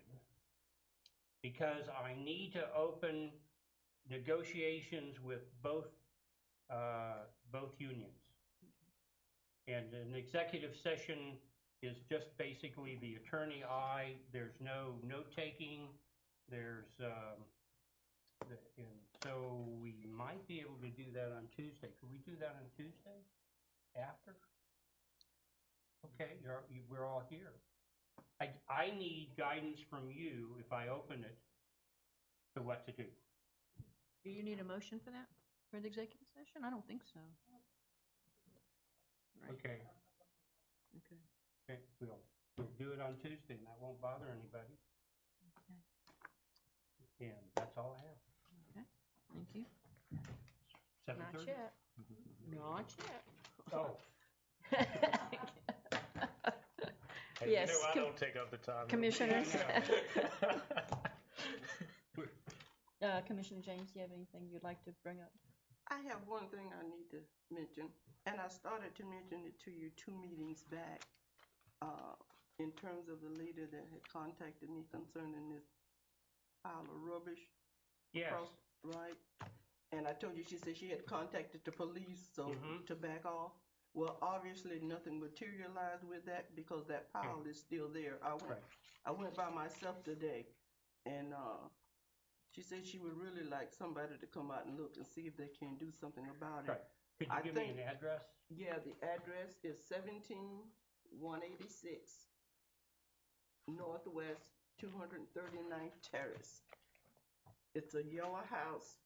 because I need to open negotiations with both unions. And an executive session is just basically the attorney, there's no note-taking, and so we might be able to do that on Tuesday. Could we do that on Tuesday? After? Okay, we're all here. I need guidance from you if I open it to what to do. Do you need a motion for that, for the executive session? I don't think so. Right. Okay. Okay. Okay, we'll do it on Tuesday, and that won't bother anybody. Okay. And that's all I have. Okay, thank you. 7:30? Not yet. Not yet. Oh. Hey, Yes, you know I don't take up the time. Commissioners. Yeah, Commissioner James, do you have anything you'd like to bring up? I have one thing I need to mention, and I started to mention it to you 2 meetings back, in terms of the lady that had contacted me concerning this pile of rubbish. Yes. Right? And I told you, she said she had contacted the police, so to back off. Well, obviously, nothing materialized with that because that pile is still there. I went by myself today, and she said she would really like somebody to come out and look and see if they can do something about it. Right. Could you give me an address? Yeah, the address is 17186 Northwest 239th Terrace. It's a yellow house.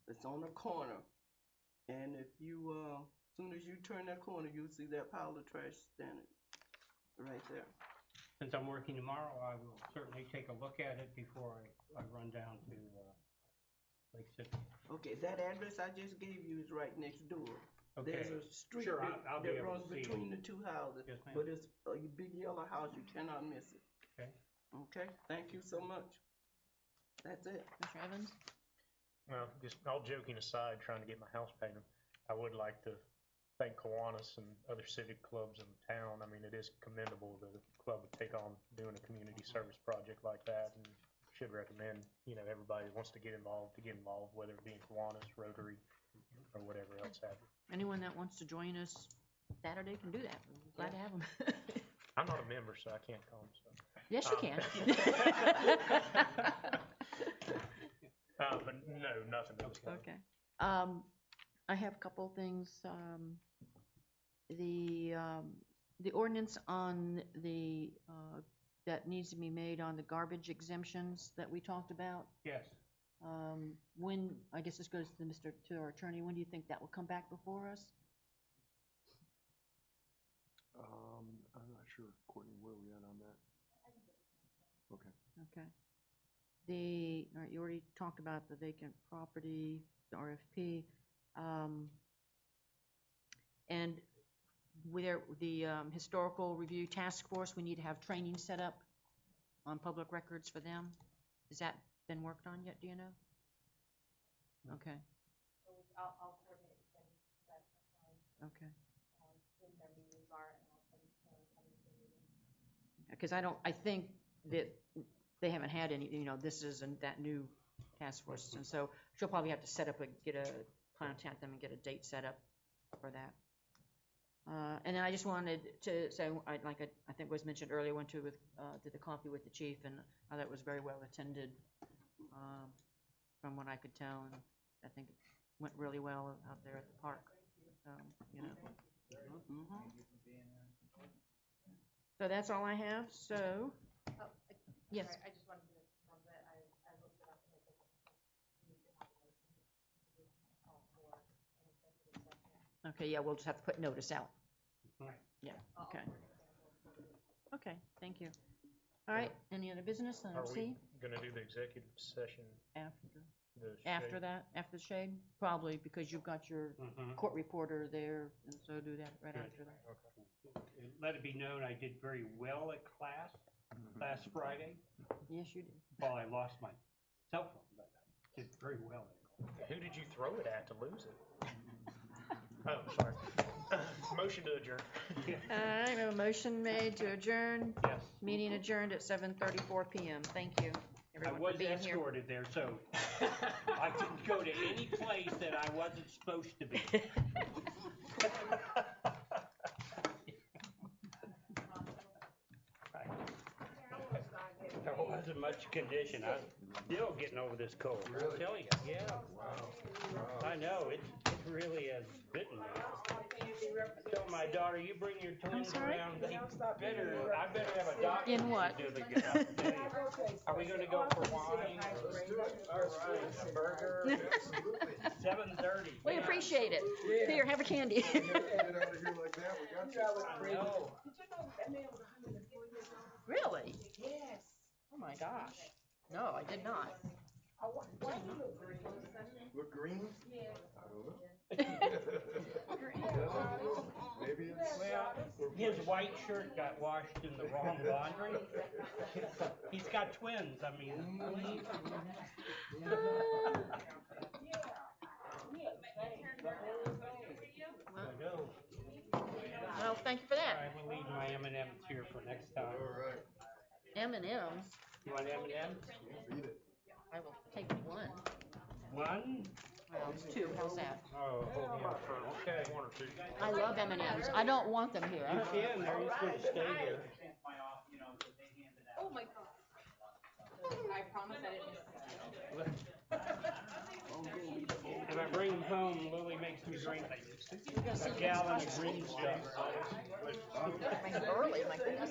It's on a corner. And if you, as soon as you turn that corner, you'll see that pile of trash standing right there. Since I'm working tomorrow, I will certainly take a look at it before I run down to Lake City. Okay, that address I just gave you is right next door. Okay. There's a street Sure, I'll be that able runs to see between it. the 2 houses. Yes, ma'am. But it's a big yellow house. You cannot miss it. Okay. Okay, thank you so much. That's it. Mr. Evans? Well, just all joking aside, trying to get my house painted, I would like to thank Kiwanis and other civic clubs in the town. I mean, it is commendable that a club would take on doing a community service project like that, and should recommend, everybody that wants to get involved, whether it be in Kiwanis, Rotary, or whatever else have you. Anyone that wants to join us Saturday can do that. We're glad to have them. I'm not a member, so I can't come, so. Yes, you can. But no, nothing else. Okay. I have a couple of things. The ordinance on that needs to be made on the garbage exemptions that we talked about. Yes. When, I guess this goes to our attorney, when do you think that will come back before us? I'm not sure, Courtney, where are we at on that? Okay. Okay. All right, you already talked about the vacant property, the RFP. And the historical review task force, we need to have training set up on public records for them. Has that been worked on yet, do you know? Okay, So I'll coordinate with them, but that's fine. okay. When their meetings are, and I'll send them to the meeting. Because I think that they haven't had any, this isn't that new task force, and so she'll probably have to contact them and get a date set up for that. And then I just wanted to say, I think was mentioned earlier, went to did the coffee with the chief, and I thought it was very well attended, from what I could tell, and I think it went really well out there at the park. So, So that's all I have. So, Oh, yes. sorry, I just wanted to confirm that I looked it up and it doesn't, we need to have a motion to call for an executive session. Okay, yeah, we'll just have to put notice out. Right. Yeah. Okay. Okay. Thank you. All right. Any other business? I Are don't we see gonna do the executive session? after that, after the shade, probably because you've got your court reporter there, and so do that right Good. after that. Okay. Let it be known, I did very well at class last Friday. Yes, you did. Well, I lost my cell phone, but I did very well at class. Who did you throw it at to lose it? Oh, sorry. Motion to adjourn. All right, we have a motion made to adjourn. Yes. Meeting adjourned at 7:34 p.m. Thank you, I everyone, was for being here. escorted there, so I could go to any place that I wasn't supposed to be. There wasn't much condition. I'm still getting over this cold. I'll tell you, yeah. Wow. I know, it really has bitten me. I told my daughter, you bring your twins around, I better have a doctor. In what? Are we gonna go for wine? Let's do it. All right, a burger. 7:30. We appreciate it. Here, have a candy. Get out of here like that, we got you. I know. Really? Yes. Oh my gosh. No, I did not. Why do you look green? Look green? Yeah. I don't know. Maybe it's. Well, his white shirt got washed in the wrong laundry. He's got twins, I mean. I know. Well, thank you for that. I will leave my M&Ms here for next time. All right. M&Ms. You want M&Ms? Beat it. I will take one. One? Well, two. How's that? Oh, okay. One or two. I love M&Ms. I don't want them here. You can, they're just gonna stay here. Oh my God. I promise I didn't miss If I bring them home, Lily makes me drink a gallon of green stuff. Early, my goodness.